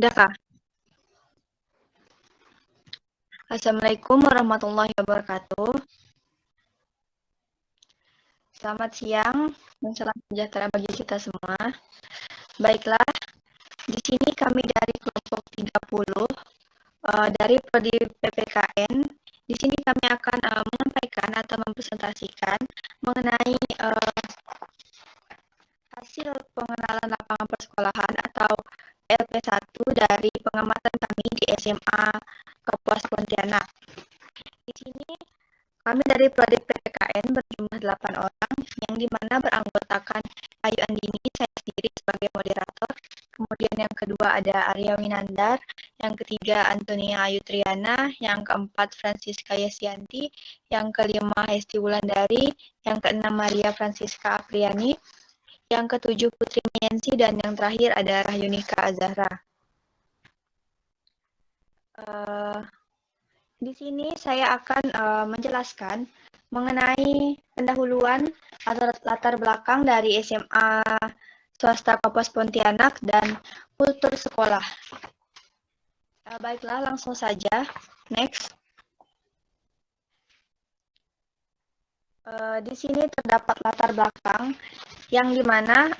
Udah, Kak? Assalamualaikum warahmatullahi wabarakatuh. Selamat siang dan salam sejahtera bagi kita semua. Baiklah, di sini kami dari kelompok 30 dari Prodi PPKN. Di sini kami akan menyampaikan atau mempresentasikan mengenai hasil pengenalan lapangan persekolahan atau LP1 dari pengamatan kami di SMA Kapuas Pontianak. Di sini kami dari Prodi PPKN berjumlah 8 orang, yang dimana beranggotakan Ayu Andini, saya sendiri sebagai moderator. Kemudian yang kedua ada Arya Winandar, yang ketiga Antonia Ayu Triana, yang keempat Francisca Yesianti, yang kelima Hesti Wulandari, yang keenam Maria Francisca Apriani, yang ketujuh Putri Miensi, dan yang terakhir ada Rahyunika Azahra. Di sini saya akan menjelaskan mengenai pendahuluan atau latar belakang dari SMA swasta Kapuas Pontianak dan kultur sekolah. Baiklah, langsung saja. Next. Di sini terdapat latar belakang yang dimana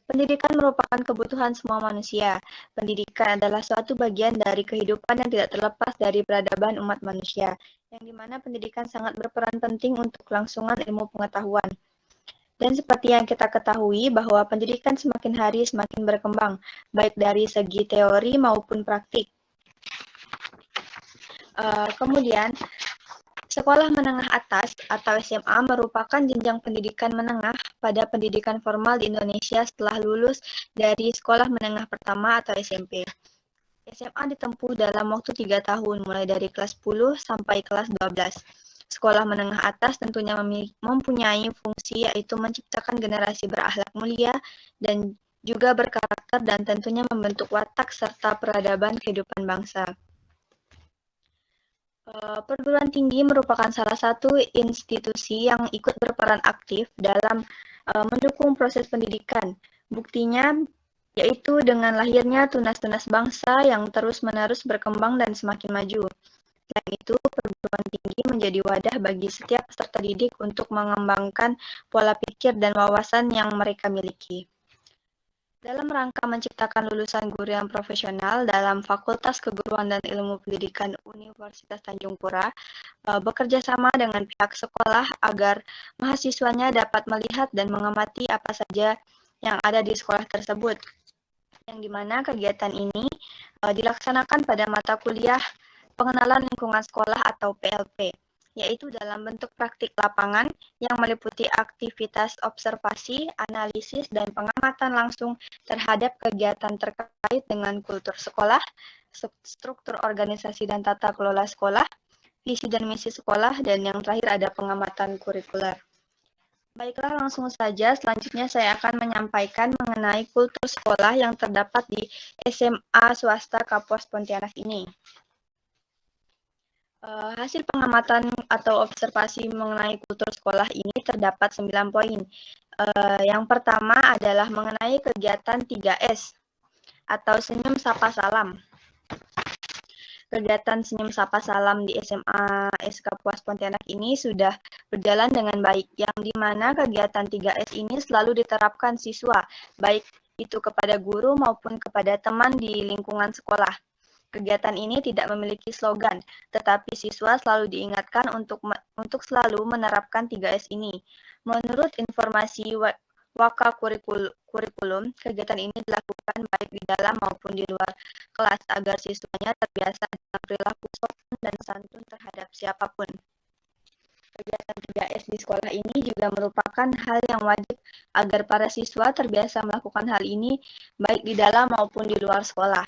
pendidikan merupakan kebutuhan semua manusia. Pendidikan adalah suatu bagian dari kehidupan yang tidak terlepas dari peradaban umat manusia, yang dimana pendidikan sangat berperan penting untuk kelangsungan ilmu pengetahuan. Dan seperti yang kita ketahui bahwa pendidikan semakin hari semakin berkembang, baik dari segi teori maupun praktik. Kemudian, sekolah menengah atas atau SMA merupakan jenjang pendidikan menengah pada pendidikan formal di Indonesia setelah lulus dari sekolah menengah pertama atau SMP. SMA ditempuh dalam waktu 3 tahun, mulai dari kelas 10 sampai kelas 12. Sekolah menengah atas tentunya mempunyai fungsi yaitu menciptakan generasi berakhlak mulia dan juga berkarakter dan tentunya membentuk watak serta peradaban kehidupan bangsa. Perguruan tinggi merupakan salah satu institusi yang ikut berperan aktif dalam mendukung proses pendidikan. Buktinya yaitu dengan lahirnya tunas-tunas bangsa yang terus-menerus berkembang dan semakin maju. Selain itu, perguruan tinggi menjadi wadah bagi setiap peserta didik untuk mengembangkan pola pikir dan wawasan yang mereka miliki. Dalam rangka menciptakan lulusan guru yang profesional dalam Fakultas Keguruan dan Ilmu Pendidikan Universitas Tanjung Pura, bekerja sama dengan pihak sekolah agar mahasiswanya dapat melihat dan mengamati apa saja yang ada di sekolah tersebut. Yang dimana kegiatan ini dilaksanakan pada mata kuliah pengenalan lingkungan sekolah atau PLP, yaitu dalam bentuk praktik lapangan yang meliputi aktivitas observasi, analisis, dan pengamatan langsung terhadap kegiatan terkait dengan kultur sekolah, struktur organisasi dan tata kelola sekolah, visi dan misi sekolah, dan yang terakhir ada pengamatan kurikuler. Baiklah, langsung saja. Selanjutnya saya akan menyampaikan mengenai kultur sekolah yang terdapat di SMA swasta Kapuas Pontianak ini. Hasil pengamatan atau observasi mengenai kultur sekolah ini terdapat 9 poin. Yang pertama adalah mengenai kegiatan 3S atau Senyum Sapa Salam. Kegiatan Senyum Sapa Salam di SMA SK Puas Pontianak ini sudah berjalan dengan baik, yang dimana kegiatan 3S ini selalu diterapkan siswa, baik itu kepada guru maupun kepada teman di lingkungan sekolah. Kegiatan ini tidak memiliki slogan, tetapi siswa selalu diingatkan untuk selalu menerapkan 3S ini. Menurut informasi Waka Kurikulum, kegiatan ini dilakukan baik di dalam maupun di luar kelas agar siswanya terbiasa dengan perilaku sopan dan santun terhadap siapapun. Kegiatan 3S di sekolah ini juga merupakan hal yang wajib agar para siswa terbiasa melakukan hal ini baik di dalam maupun di luar sekolah.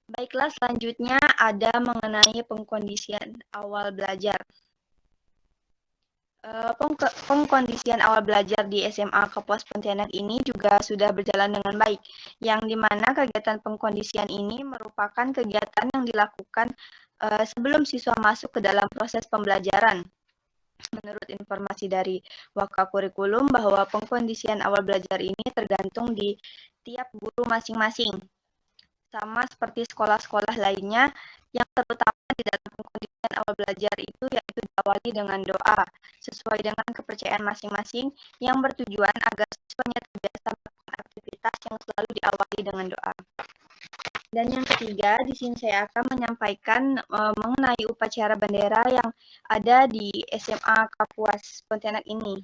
Baiklah, selanjutnya ada mengenai pengkondisian awal belajar. Pengkondisian awal belajar di SMA Kapuas Pontianak ini juga sudah berjalan dengan baik, yang dimana kegiatan pengkondisian ini merupakan kegiatan yang dilakukan sebelum siswa masuk ke dalam proses pembelajaran. Menurut informasi dari Waka Kurikulum bahwa pengkondisian awal belajar ini tergantung di tiap guru masing-masing. sama seperti sekolah-sekolah lainnya yang terutama di dalam pengkondisian awal belajar itu yaitu diawali dengan doa sesuai dengan kepercayaan masing-masing yang bertujuan agar siswanya terbiasa melakukan aktivitas yang selalu diawali dengan doa. Dan yang ketiga, di sini saya akan menyampaikan mengenai upacara bendera yang ada di SMA Kapuas Pontianak ini.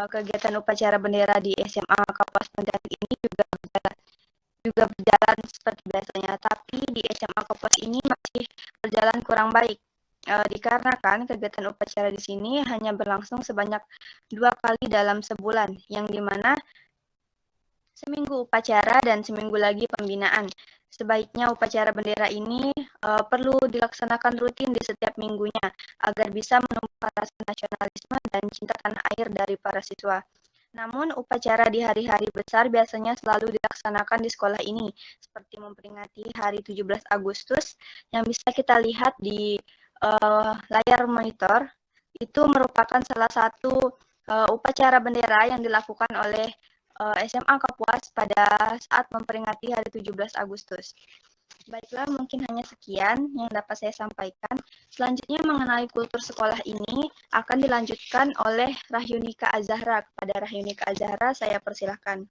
Kegiatan upacara bendera di SMA Kapuas Pontianak ini juga berjalan seperti biasanya, tapi di SMA Kapuas ini masih berjalan kurang baik. Dikarenakan kegiatan upacara di sini hanya berlangsung sebanyak 2 kali dalam sebulan, yang dimana seminggu upacara dan seminggu lagi pembinaan. Sebaiknya upacara bendera ini perlu dilaksanakan rutin di setiap minggunya agar bisa menumbuhkan rasa nasionalisme dan cinta tanah air dari para siswa. Namun upacara di hari-hari besar biasanya selalu dilaksanakan di sekolah ini, seperti memperingati hari 17 Agustus yang bisa kita lihat di layar monitor. Itu merupakan salah satu upacara bendera yang dilakukan oleh SMA Kapuas pada saat memperingati hari 17 Agustus. Baiklah, mungkin hanya sekian yang dapat saya sampaikan. Selanjutnya mengenai kultur sekolah ini akan dilanjutkan oleh Rahyunika Azahra. Kepada Rahyunika Azahra, saya persilahkan.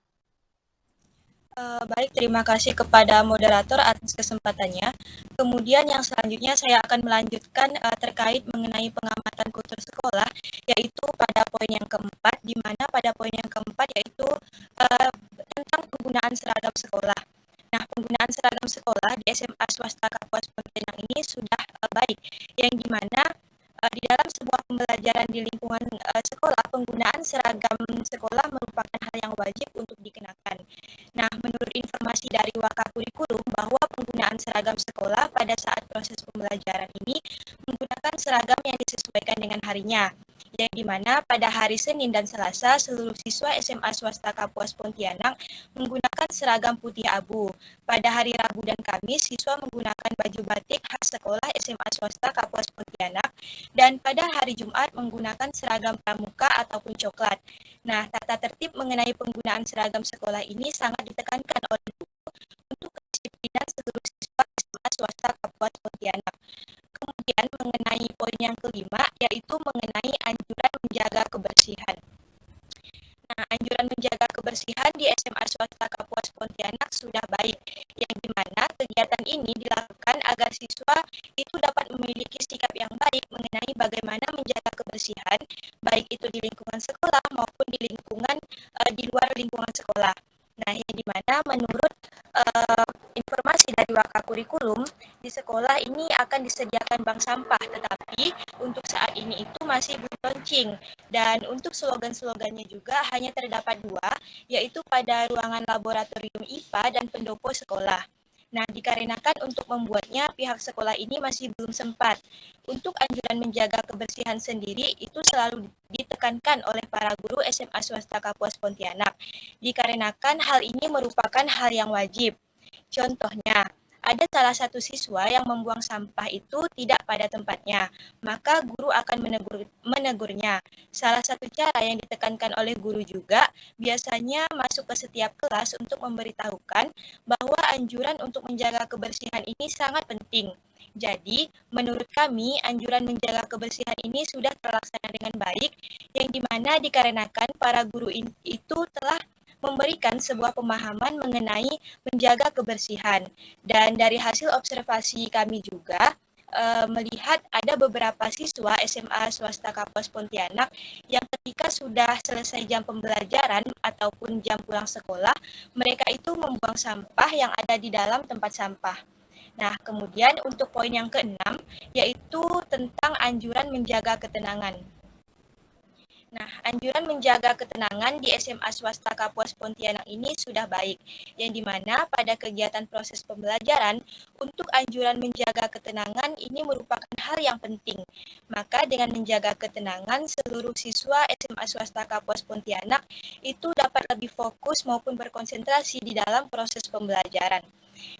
Baik, terima kasih kepada moderator atas kesempatannya. Kemudian yang selanjutnya saya akan melanjutkan terkait mengenai pengamatan kultur sekolah, yaitu pada poin yang keempat, di mana pada poin yang keempat yaitu tentang penggunaan seragam sekolah. Nah, penggunaan seragam sekolah di SMA swasta Kapuas Pontianak ini sudah baik, yang dimana di dalam sebuah pembelajaran di lingkungan sekolah, penggunaan seragam sekolah merupakan hal yang wajib untuk dikenakan. Nah, menurut informasi dari Wakakurikulum bahwa penggunaan seragam sekolah pada saat proses pembelajaran ini menggunakan seragam yang disesuaikan dengan harinya, yang dimana pada hari Senin dan Selasa seluruh siswa SMA swasta Kapuas Pontianak menggunakan seragam putih abu. Pada hari Rabu dan Kamis siswa menggunakan baju batik khas sekolah SMA swasta Kapuas Pontianak, dan pada hari Jumat menggunakan seragam pramuka ataupun coklat. Nah, tata tertib mengenai penggunaan seragam sekolah ini sangat ditekankan oleh guru untuk kedisiplinan seluruh siswa SMA swasta Kapuas Pontianak. Kemudian mengenai poin yang kelima, yaitu mengenai anjuran menjaga kebersihan. Nah, anjuran menjaga kebersihan di SMA swasta Kapuas Pontianak sudah baik, yang dimana kegiatan ini dilakukan agar siswa itu dapat memiliki sikap yang baik mengenai bagaimana menjaga kebersihan, baik itu di lingkungan sekolah maupun di lingkungan di luar lingkungan sekolah. Nah, yang dimana menurut informasi dari Wakakurikulum, di sekolah ini akan disediakan bank sampah, tetapi untuk saat ini itu masih belum launching. Dan untuk slogan-slogannya juga hanya terdapat 2, yaitu pada ruangan laboratorium IPA dan pendopo sekolah. Nah, dikarenakan untuk membuatnya pihak sekolah ini masih belum sempat. Untuk anjuran menjaga kebersihan sendiri itu selalu ditekankan oleh para guru SMA swasta Kapuas Pontianak. Dikarenakan hal ini merupakan hal yang wajib. Contohnya, ada salah satu siswa yang membuang sampah itu tidak pada tempatnya, maka guru akan menegurnya. Salah satu cara yang ditekankan oleh guru juga biasanya masuk ke setiap kelas untuk memberitahukan bahwa anjuran untuk menjaga kebersihan ini sangat penting. Jadi, menurut kami, anjuran menjaga kebersihan ini sudah terlaksana dengan baik, yang dimana dikarenakan para guru itu telah memberikan sebuah pemahaman mengenai menjaga kebersihan. Dan dari hasil observasi kami juga melihat ada beberapa siswa SMA swasta Kapuas Pontianak yang ketika sudah selesai jam pembelajaran ataupun jam pulang sekolah, mereka itu membuang sampah yang ada di dalam tempat sampah. Nah, kemudian untuk poin yang keenam, yaitu tentang anjuran menjaga ketenangan. Nah, anjuran menjaga ketenangan di SMA swasta Kapuas Pontianak ini sudah baik, yang dimana pada kegiatan proses pembelajaran, untuk anjuran menjaga ketenangan ini merupakan hal yang penting. Maka dengan menjaga ketenangan, seluruh siswa SMA swasta Kapuas Pontianak itu dapat lebih fokus maupun berkonsentrasi di dalam proses pembelajaran.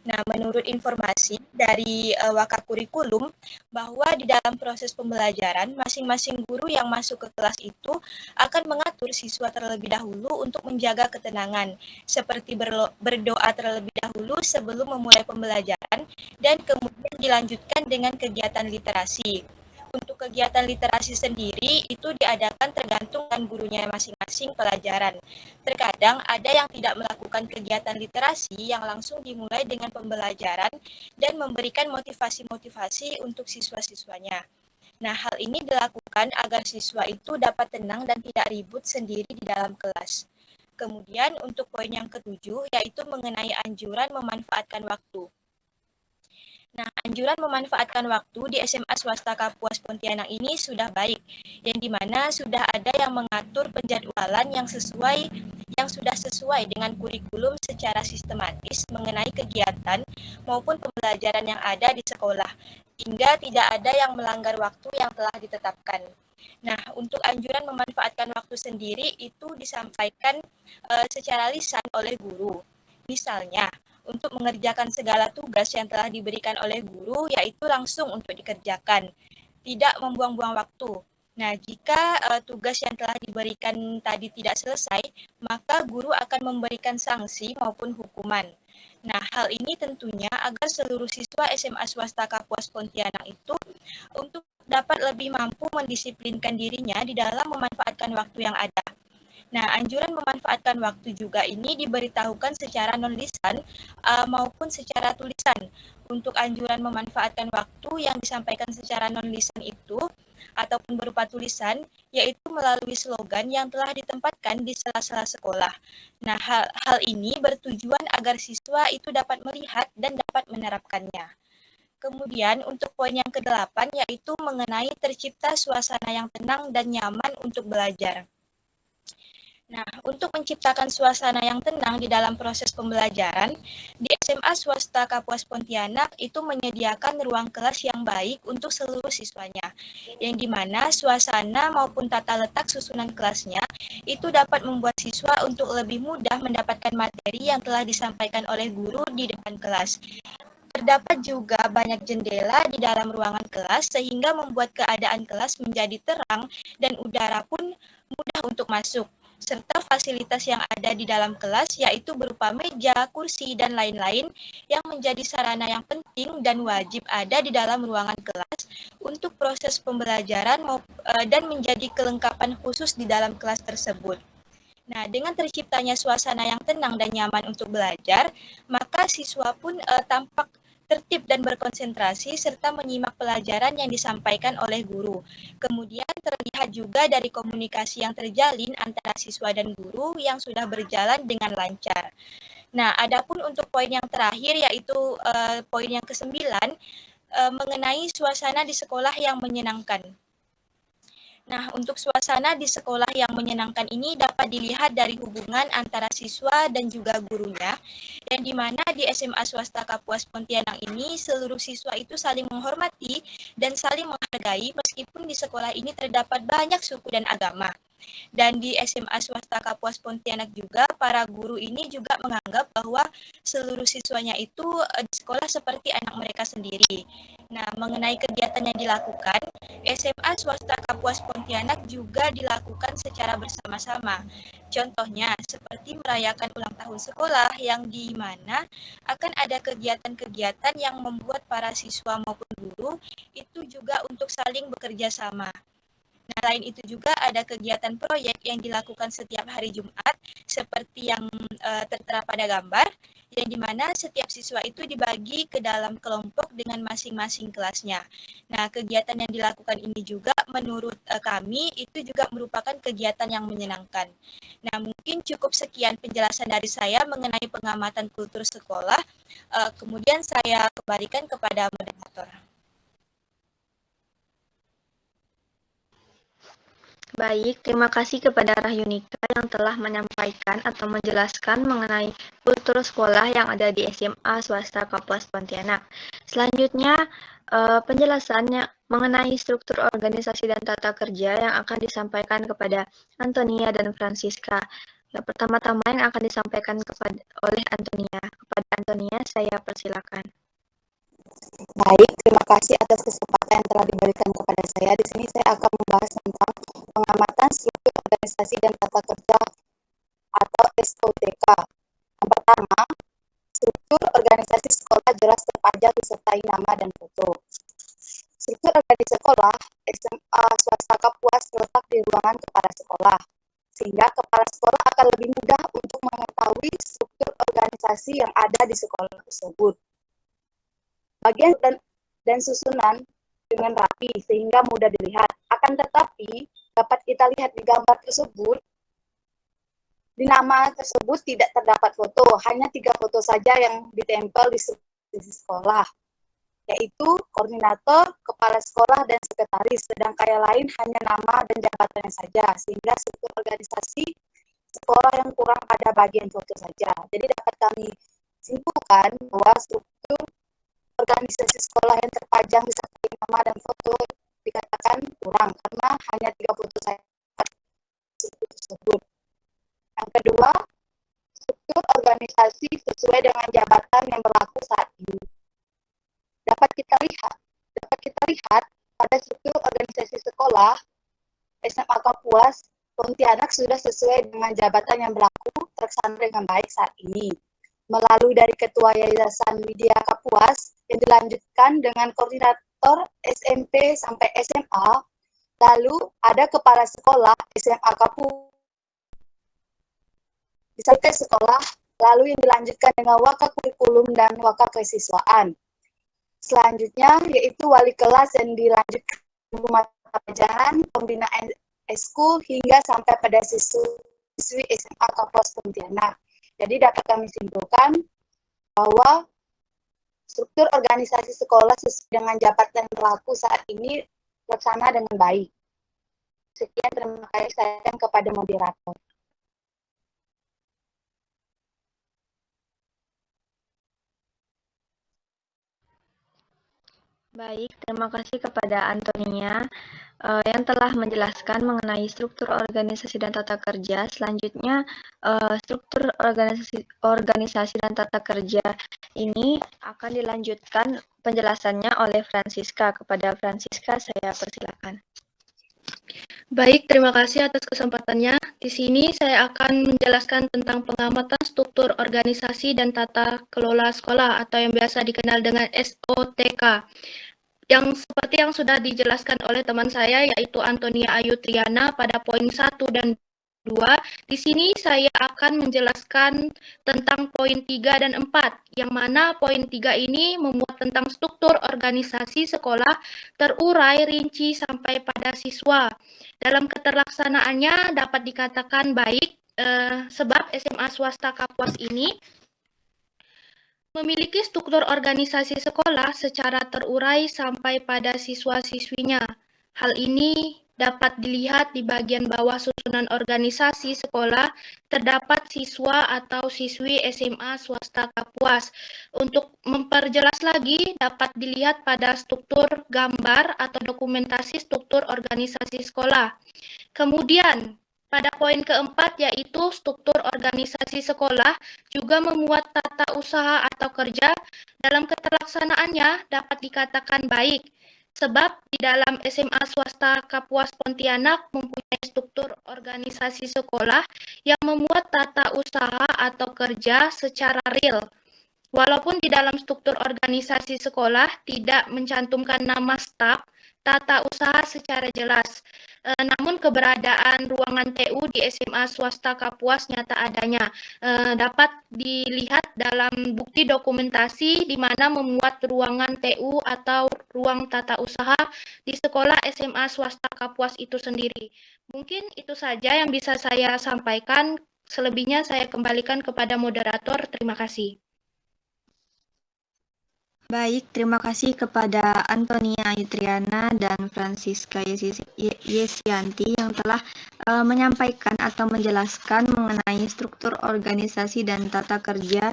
Nah, menurut informasi dari Wakakurikulum, bahwa di dalam proses pembelajaran, masing-masing guru yang masuk ke kelas itu akan mengatur siswa terlebih dahulu untuk menjaga ketenangan, seperti berdoa terlebih dahulu sebelum memulai pembelajaran, dan kemudian dilanjutkan dengan kegiatan literasi. Untuk kegiatan literasi sendiri itu diadakan tergantung dengan gurunya masing-masing pelajaran. Terkadang ada yang tidak melakukan kegiatan literasi yang langsung dimulai dengan pembelajaran dan memberikan motivasi-motivasi untuk siswa-siswanya. Nah, hal ini dilakukan agar siswa itu dapat tenang dan tidak ribut sendiri di dalam kelas. Kemudian untuk poin yang ketujuh yaitu mengenai anjuran memanfaatkan waktu. Nah, anjuran memanfaatkan waktu di SMA swasta Kapuas Pontianak ini sudah baik, yang dimana sudah ada yang mengatur penjadwalan yang sudah sesuai dengan kurikulum secara sistematis mengenai kegiatan maupun pembelajaran yang ada di sekolah, hingga tidak ada yang melanggar waktu yang telah ditetapkan. Nah, untuk anjuran memanfaatkan waktu sendiri itu disampaikan secara lisan oleh guru. Misalnya, untuk mengerjakan segala tugas yang telah diberikan oleh guru, yaitu langsung untuk dikerjakan, tidak membuang-buang waktu. Nah, jika tugas yang telah diberikan tadi tidak selesai, maka guru akan memberikan sanksi maupun hukuman. Nah, hal ini tentunya agar seluruh siswa SMA swasta Kapuas Pontianak itu untuk dapat lebih mampu mendisiplinkan dirinya di dalam memanfaatkan waktu yang ada. Nah, anjuran memanfaatkan waktu juga ini diberitahukan secara non-lisan maupun secara tulisan. Untuk anjuran memanfaatkan waktu yang disampaikan secara non-lisan itu ataupun berupa tulisan, yaitu melalui slogan yang telah ditempatkan di sela-sela sekolah. Nah, hal ini bertujuan agar siswa itu dapat melihat dan dapat menerapkannya. Kemudian untuk poin yang ke-8 yaitu mengenai tercipta suasana yang tenang dan nyaman untuk belajar. Nah, untuk menciptakan suasana yang tenang di dalam proses pembelajaran, di SMA swasta Kapuas Pontianak itu menyediakan ruang kelas yang baik untuk seluruh siswanya, yang dimana suasana maupun tata letak susunan kelasnya itu dapat membuat siswa untuk lebih mudah mendapatkan materi yang telah disampaikan oleh guru di depan kelas. Terdapat juga banyak jendela di dalam ruangan kelas sehingga membuat keadaan kelas menjadi terang dan udara pun mudah untuk masuk, serta fasilitas yang ada di dalam kelas yaitu berupa meja, kursi, dan lain-lain yang menjadi sarana yang penting dan wajib ada di dalam ruangan kelas untuk proses pembelajaran dan menjadi kelengkapan khusus di dalam kelas tersebut. Nah, dengan terciptanya suasana yang tenang dan nyaman untuk belajar, maka siswa pun tampak tertib dan berkonsentrasi serta menyimak pelajaran yang disampaikan oleh guru. Kemudian terlihat juga dari komunikasi yang terjalin antara siswa dan guru yang sudah berjalan dengan lancar. Nah, adapun untuk poin yang terakhir yaitu poin yang ke-9 mengenai suasana di sekolah yang menyenangkan. Nah, untuk suasana di sekolah yang menyenangkan ini dapat dilihat dari hubungan antara siswa dan juga gurunya, yang dimana di SMA swasta Kapuas Pontianak ini seluruh siswa itu saling menghormati dan saling menghargai meskipun di sekolah ini terdapat banyak suku dan agama. Dan di SMA swasta Kapuas Pontianak juga para guru ini juga menganggap bahwa seluruh siswanya itu di sekolah seperti anak mereka sendiri. Nah, mengenai kegiatan yang dilakukan, SMA swasta Kapuas Pontianak juga dilakukan secara bersama-sama. Contohnya, seperti merayakan ulang tahun sekolah yang di mana akan ada kegiatan-kegiatan yang membuat para siswa maupun guru itu juga untuk saling bekerja sama. Nah, lain itu juga ada kegiatan proyek yang dilakukan setiap hari Jumat, seperti yang tertera pada gambar, yang dimana setiap siswa itu dibagi ke dalam kelompok dengan masing-masing kelasnya. Nah, kegiatan yang dilakukan ini juga menurut kami itu juga merupakan kegiatan yang menyenangkan. Nah, mungkin cukup sekian penjelasan dari saya mengenai pengamatan kultur sekolah. Kemudian saya kembalikan kepada moderator. Baik, terima kasih kepada Rahyunika yang telah menyampaikan atau menjelaskan mengenai kultur sekolah yang ada di SMA swasta Kapuas Pontianak. Selanjutnya, penjelasannya mengenai struktur organisasi dan tata kerja yang akan disampaikan kepada Antonia dan Francisca. Ya, pertama-tama yang akan disampaikan oleh Antonia. Kepada Antonia, saya persilakan. Baik, terima kasih atas kesempatan yang telah diberikan kepada saya. Di sini saya akan membahas tentang pengamatan struktur organisasi dan tata kerja atau SOTK. Yang pertama, struktur organisasi sekolah jelas terpajang disertai nama dan foto. Struktur organisasi sekolah SMA swasta Kapuas terletak di ruangan kepala sekolah, sehingga kepala sekolah akan lebih mudah untuk mengetahui struktur organisasi yang ada di sekolah tersebut. Bagian dan susunan dengan rapi sehingga mudah dilihat. Akan tetapi dapat kita lihat di gambar tersebut, di nama tersebut tidak terdapat foto, hanya 3 foto saja yang ditempel di sekolah, yaitu koordinator, kepala sekolah, dan sekretaris, sedangkan yang lain hanya nama dan jabatannya saja, sehingga struktur organisasi sekolah yang kurang pada bagian foto saja. Jadi dapat kami simpulkan bahwa struktur organisasi sekolah yang terpajang disertai nama dan foto dikatakan kurang karena hanya 3 foto saja tersebut. Yang kedua, struktur organisasi sesuai dengan jabatan yang berlaku saat ini. Dapat kita lihat pada struktur organisasi sekolah SMA Kapuas Pontianak sudah sesuai dengan jabatan yang berlaku terlaksana dengan baik saat ini. Melalui dari Ketua Yayasan Widya Kapuas yang dilanjutkan dengan koordinator SMP sampai SMA, lalu ada kepala sekolah SMA Kapuas sampai sekolah, lalu yang dilanjutkan dengan waka kurikulum dan waka kesiswaan. Selanjutnya yaitu wali kelas yang dilanjutkan mata pelajaran, pembinaan eskul hingga sampai pada siswi SMA Kapuas Pontianak. Jadi dapat kami simpulkan bahwa struktur organisasi sekolah sesuai dengan jabatan yang berlaku saat ini terlaksana dengan baik. Sekian, terima kasih saya kepada moderator. Baik, terima kasih kepada Antonia yang telah menjelaskan mengenai struktur organisasi dan tata kerja. Selanjutnya, struktur organisasi dan tata kerja ini akan dilanjutkan penjelasannya oleh Francisca. Kepada Francisca, saya persilakan. Baik, terima kasih atas kesempatannya. Di sini saya akan menjelaskan tentang pengamatan struktur organisasi dan tata kelola sekolah atau yang biasa dikenal dengan SOTK. Yang seperti yang sudah dijelaskan oleh teman saya yaitu Antonia Ayu Triana pada poin 1 dan 2. Di sini saya akan menjelaskan tentang poin 3 dan 4, yang mana poin 3 ini memuat tentang struktur organisasi sekolah terurai rinci sampai pada siswa. Dalam keterlaksanaannya dapat dikatakan baik, sebab SMA swasta Kapuas ini memiliki struktur organisasi sekolah secara terurai sampai pada siswa-siswinya. Hal ini dapat dilihat di bagian bawah susunan organisasi sekolah terdapat siswa atau siswi SMA swasta Kapuas. Untuk memperjelas lagi dapat dilihat pada struktur gambar atau dokumentasi struktur organisasi sekolah. Kemudian pada poin keempat yaitu struktur organisasi sekolah juga memuat tata usaha atau kerja. Dalam keterlaksanaannya dapat dikatakan baik, sebab di dalam SMA swasta Kapuas Pontianak mempunyai struktur organisasi sekolah yang memuat tata usaha atau kerja secara real. Walaupun di dalam struktur organisasi sekolah tidak mencantumkan nama staf, tata usaha secara jelas. Namun keberadaan ruangan TU di SMA swasta Kapuas nyata adanya. Dapat dilihat dalam bukti dokumentasi di mana memuat ruangan TU atau ruang tata usaha di sekolah SMA swasta Kapuas itu sendiri. Mungkin itu saja yang bisa saya sampaikan. Selebihnya saya kembalikan kepada moderator. Terima kasih. Baik, terima kasih kepada Antonia Yutriana dan Francisca Yesianti yang telah menyampaikan atau menjelaskan mengenai struktur organisasi dan tata kerja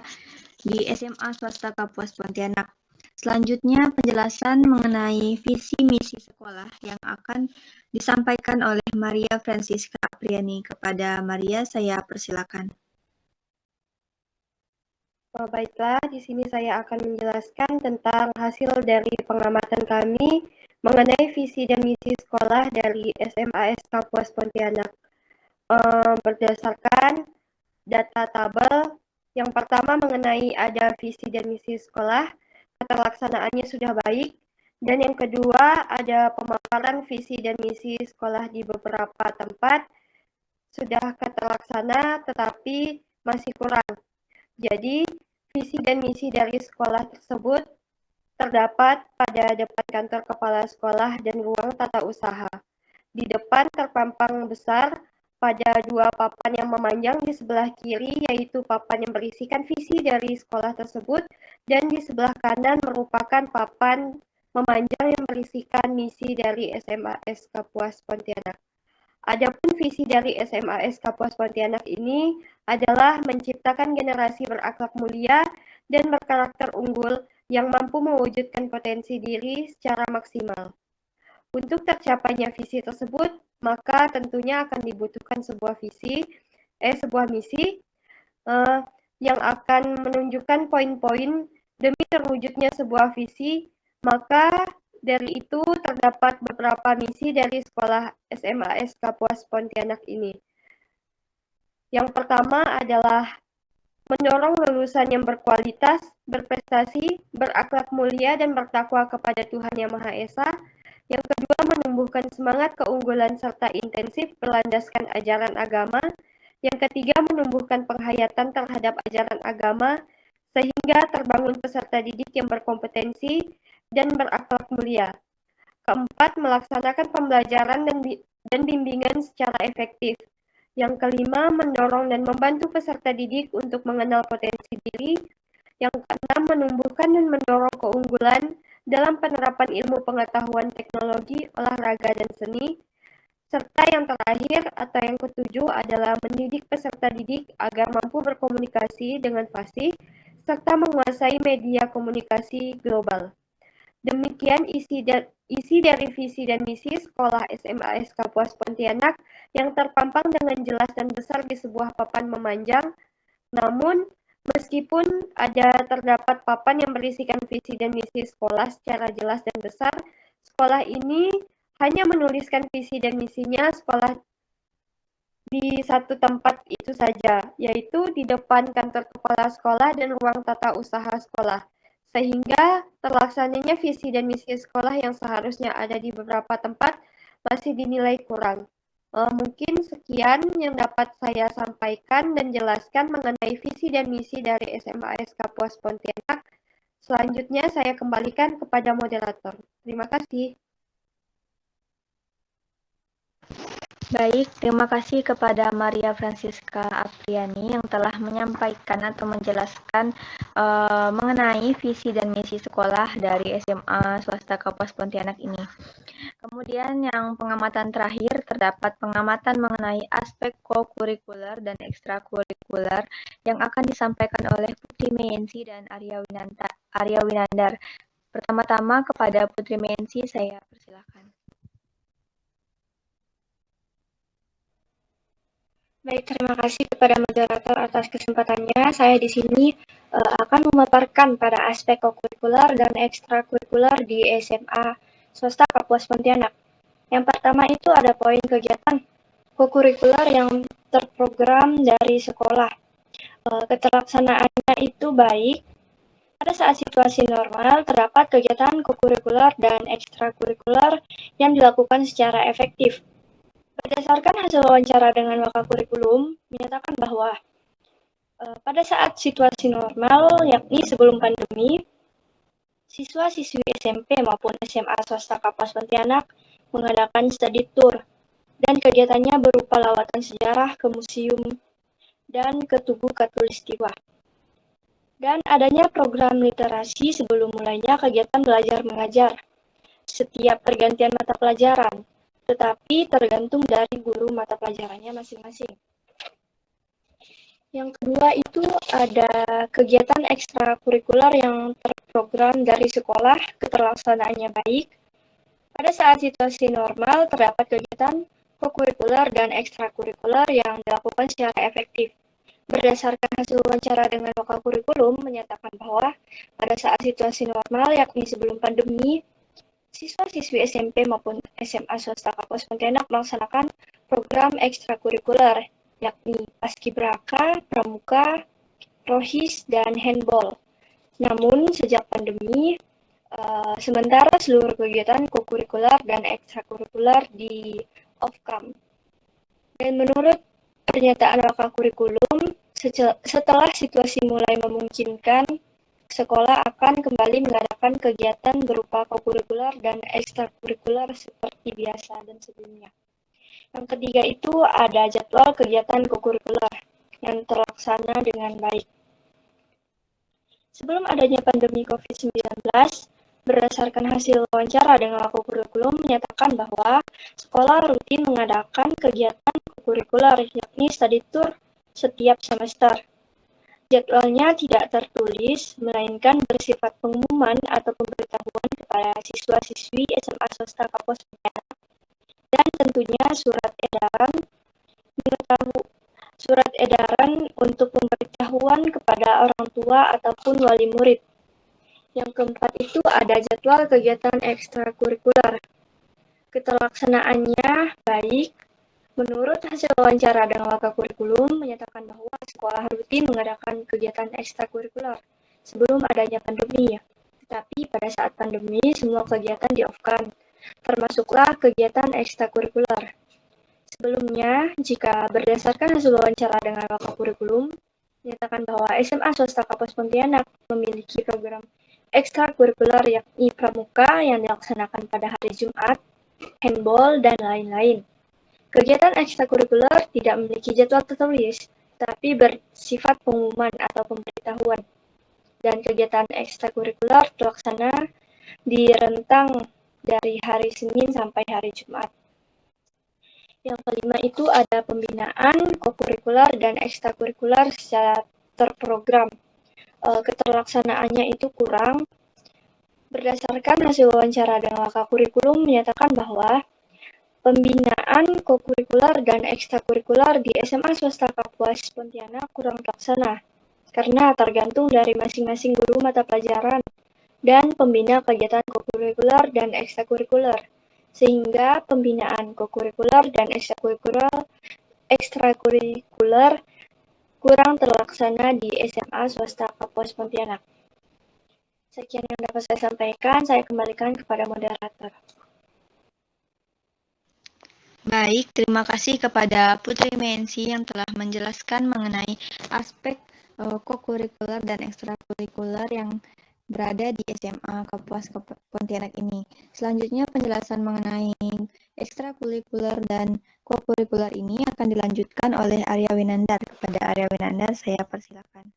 di SMA swasta Kapuas Pontianak. Selanjutnya, penjelasan mengenai visi misi sekolah yang akan disampaikan oleh Maria Francisca Apriani. Kepada Maria, saya persilakan. Baiklah, di sini saya akan menjelaskan tentang hasil dari pengamatan kami mengenai visi dan misi sekolah dari SMAS Kapuas Pontianak. Berdasarkan data tabel, yang pertama mengenai ada visi dan misi sekolah, keterlaksanaannya sudah baik, dan yang kedua ada pemaparan visi dan misi sekolah di beberapa tempat sudah keterlaksana tetapi masih kurang. Jadi, visi dan misi dari sekolah tersebut terdapat pada depan kantor kepala sekolah dan ruang tata usaha. Di depan terpampang besar pada dua papan yang memanjang di sebelah kiri, yaitu papan yang berisikan visi dari sekolah tersebut, dan di sebelah kanan merupakan papan memanjang yang berisikan misi dari SMAS Kapuas Pontianak. Adapun visi dari SMAS Kapuas Pontianak ini adalah menciptakan generasi berakhlak mulia dan berkarakter unggul yang mampu mewujudkan potensi diri secara maksimal. Untuk tercapainya visi tersebut, maka tentunya akan dibutuhkan sebuah misi yang akan menunjukkan poin-poin demi terwujudnya sebuah visi. Maka dari itu terdapat beberapa misi dari sekolah SMAS Kapuas Pontianak ini. Yang pertama adalah mendorong lulusan yang berkualitas, berprestasi, berakhlak mulia, dan bertakwa kepada Tuhan Yang Maha Esa. Yang kedua, menumbuhkan semangat keunggulan serta intensif berlandaskan ajaran agama. Yang ketiga, menumbuhkan penghayatan terhadap ajaran agama sehingga terbangun peserta didik yang berkompetensi dan berakhlak mulia. Keempat, melaksanakan pembelajaran dan bimbingan secara efektif. Yang kelima, mendorong dan membantu peserta didik untuk mengenal potensi diri. Yang keenam, menumbuhkan dan mendorong keunggulan dalam penerapan ilmu pengetahuan teknologi, olahraga, dan seni. Serta yang terakhir atau yang ketujuh adalah mendidik peserta didik agar mampu berkomunikasi dengan fasih serta menguasai media komunikasi global. Demikian isi dari visi dan misi sekolah SMAS Kapuas Pontianak yang terpampang dengan jelas dan besar di sebuah papan memanjang. Namun, meskipun terdapat papan yang berisikan visi dan misi sekolah secara jelas dan besar, sekolah ini hanya menuliskan visi dan misinya sekolah di satu tempat itu saja, yaitu di depan kantor kepala sekolah dan ruang tata usaha sekolah. Sehingga terlaksananya visi dan misi sekolah yang seharusnya ada di beberapa tempat masih dinilai kurang. Mungkin sekian yang dapat saya sampaikan dan jelaskan mengenai visi dan misi dari SMAS Kapuas Pontianak. Selanjutnya saya kembalikan kepada moderator. Terima kasih. Baik, terima kasih kepada Maria Francisca Apriani yang telah menyampaikan atau menjelaskan mengenai visi dan misi sekolah dari SMA Swasta Kapuas Pontianak ini. Kemudian yang pengamatan terakhir terdapat pengamatan mengenai aspek co-kurikuler dan ekstrakurikuler yang akan disampaikan oleh Putri Meyensi dan Arya Winandar. Pertama-tama kepada Putri Meyensi saya persilakan. Baik, terima kasih kepada moderator atas kesempatannya. Saya di sini akan memaparkan pada aspek kokurikuler dan ekstrakurikuler di SMA Swasta Kapuas Pontianak. Yang pertama itu ada poin kegiatan kokurikuler yang terprogram dari sekolah. Keterlaksanaannya itu baik. Pada saat situasi normal, terdapat kegiatan kokurikuler dan ekstrakurikuler yang dilakukan secara efektif. Berdasarkan hasil wawancara dengan Wakakurikulum, menyatakan bahwa pada saat situasi normal, yakni sebelum pandemi, siswa-siswi SMP maupun SMA Swasta Kapuas Pontianak mengadakan study tour, dan kegiatannya berupa lawatan sejarah ke museum dan ke Tugu Katulistiwa. Dan adanya program literasi sebelum mulainya kegiatan belajar mengajar, setiap pergantian mata pelajaran, tetapi tergantung dari guru mata pelajarannya masing-masing. Yang kedua itu ada kegiatan ekstrakurikuler yang terprogram terprogram dari sekolah, keterlaksanaannya baik. Pada saat situasi normal, terdapat kegiatan kokurikuler dan ekstrakurikuler yang dilakukan secara efektif. Berdasarkan hasil wawancara dengan lokal kurikulum menyatakan bahwa pada saat situasi normal, yakni sebelum pandemi, siswa-siswi SMP maupun SMA swasta Kapuas Pontianak melaksanakan program ekstrakurikuler, yakni Paskibraka, Pramuka, Rohis, dan Handball. Namun, sejak pandemi, sementara seluruh kegiatan kokurikuler dan ekstrakurikuler di off-cam. Dan menurut pernyataan lokal kurikulum, setelah situasi mulai memungkinkan, sekolah akan kembali mengadakan kegiatan berupa kokurikuler dan ekstrakurikuler seperti biasa dan sebelumnya. Yang ketiga itu ada jadwal kegiatan kokurikuler yang terlaksana dengan baik. Sebelum adanya pandemi COVID-19, berdasarkan hasil wawancara dengan lokal kurikulum menyatakan bahwa sekolah rutin mengadakan kegiatan kokurikuler yakni study tour setiap semester. Jadwalnya tidak tertulis, melainkan bersifat pengumuman atau pemberitahuan kepada siswa-siswi SMA swasta Kapuas Pontianak dan tentunya surat edaran untuk pemberitahuan kepada orang tua ataupun wali murid. Yang keempat itu ada jadwal kegiatan ekstrakurikuler. Keterlaksanaannya baik. Menurut hasil wawancara dengan lokal kurikulum menyatakan bahwa sekolah rutin mengadakan kegiatan ekstrakurikuler sebelum adanya pandemi ya. Tetapi pada saat pandemi semua kegiatan di-off-kan, termasuklah kegiatan ekstrakurikuler. Sebelumnya, jika berdasarkan hasil wawancara dengan lokal kurikulum, menyatakan bahwa SMA swasta Kapuas Pontianak memiliki program ekstrakurikuler yakni Pramuka yang dilaksanakan pada hari Jumat, handball, dan lain-lain. Kegiatan ekstrakurikuler tidak memiliki jadwal tertulis, tapi bersifat pengumuman atau pemberitahuan. Dan kegiatan ekstrakurikuler terlaksana di rentang dari hari Senin sampai hari Jumat. Yang kelima itu ada pembinaan kokurikuler dan ekstrakurikuler secara terprogram. Keterlaksanaannya itu kurang. Berdasarkan hasil wawancara dengan lokal kurikulum menyatakan bahwa pembinaan kokurikuler dan ekstrakurikuler di SMA swasta Kapuas Pontianak kurang terlaksana karena tergantung dari masing-masing guru mata pelajaran dan pembina kegiatan kokurikuler dan ekstrakurikuler, sehingga pembinaan kokurikuler dan ekstrakurikuler kurang terlaksana di SMA swasta Kapuas Pontianak. Sekian yang dapat saya sampaikan, saya kembalikan kepada moderator. Baik, terima kasih kepada Putri Mensi yang telah menjelaskan mengenai aspek kokurikuler dan ekstrakurikuler yang berada di SMA Kapuas Pontianak ini. Selanjutnya penjelasan mengenai ekstrakurikuler dan kokurikuler ini akan dilanjutkan oleh Arya Winandar. Kepada Arya Winandar, saya persilakan.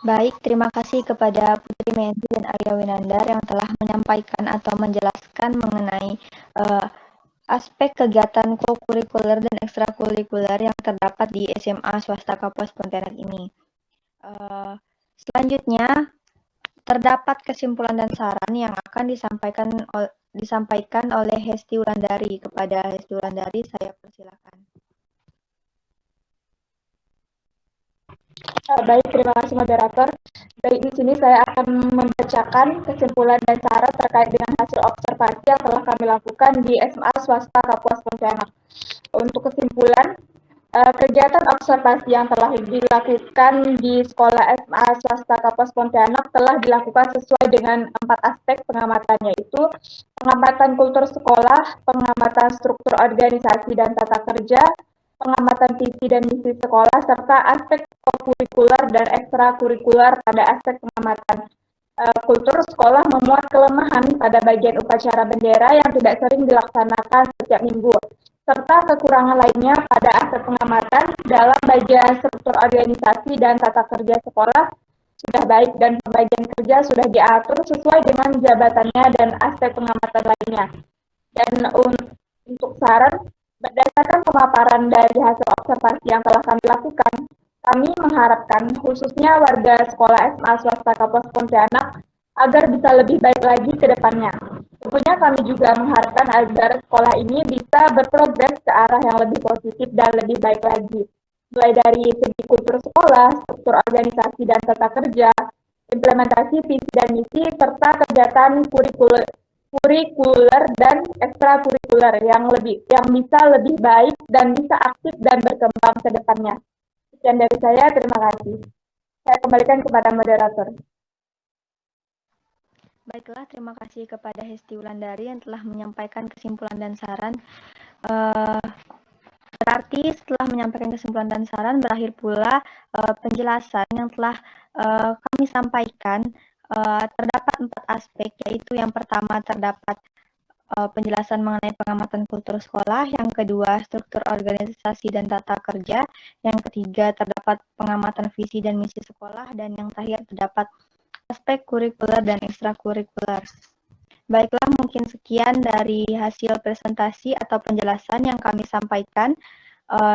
Baik, terima kasih kepada Putri Menti dan Arya Winandar yang telah menyampaikan atau menjelaskan mengenai aspek kegiatan kokurikuler dan ekstrakurikuler yang terdapat di SMA Swasta Kapuas Pontianak ini. Selanjutnya, terdapat kesimpulan dan saran yang akan disampaikan oleh Hesti Wulandari. Kepada Hesti Wulandari, saya persilakan. Baik, terima kasih moderator. Baik, di sini saya akan membacakan kesimpulan dan saran terkait dengan hasil observasi yang telah kami lakukan di SMA Swasta Kapuas Pontianak. Untuk kesimpulan, kegiatan observasi yang telah dilakukan di sekolah SMA Swasta Kapuas Pontianak telah dilakukan sesuai dengan 4 aspek pengamatan, yaitu pengamatan kultur sekolah, pengamatan struktur organisasi dan tata kerja, pengamatan visi dan misi sekolah, serta aspek kurikuler dan ekstrakurikuler. Pada aspek pengamatan kultur sekolah memuat kelemahan pada bagian upacara bendera yang tidak sering dilaksanakan setiap minggu, serta kekurangan lainnya pada aspek pengamatan dalam bagian struktur organisasi dan tata kerja sekolah sudah baik dan pembagian kerja sudah diatur sesuai dengan jabatannya dan aspek pengamatan lainnya. Dan untuk saran, berdasarkan pemaparan dari hasil observasi yang telah kami lakukan, kami mengharapkan khususnya warga sekolah SMA Swasta Kapuas Pontianak agar bisa lebih baik lagi ke depannya. Tentunya kami juga mengharapkan agar sekolah ini bisa berprogres ke arah yang lebih positif dan lebih baik lagi. Mulai dari segi kultur sekolah, struktur organisasi dan tata kerja, implementasi visi dan misi, serta kegiatan kurikuler dan ekstrakurikuler yang bisa lebih baik dan bisa aktif dan berkembang ke depannya. Sekian dari saya, terima kasih. Saya kembalikan kepada moderator. Baiklah, terima kasih kepada Hesti Wulandari yang telah menyampaikan kesimpulan dan saran. Berarti setelah menyampaikan kesimpulan dan saran, berakhir pula penjelasan yang telah kami sampaikan. Terdapat 4 aspek, yaitu yang pertama terdapat penjelasan mengenai pengamatan kultur sekolah, yang kedua struktur organisasi dan tata kerja, yang ketiga terdapat pengamatan visi dan misi sekolah, dan yang terakhir terdapat aspek kurikuler dan ekstrakurikuler. Baiklah, mungkin sekian dari hasil presentasi atau penjelasan yang kami sampaikan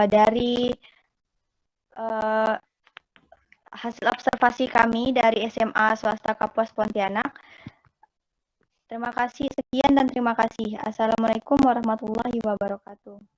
dari hasil observasi kami dari SMA Swasta Kapuas Pontianak. Terima kasih, sekian dan terima kasih. Assalamualaikum warahmatullahi wabarakatuh.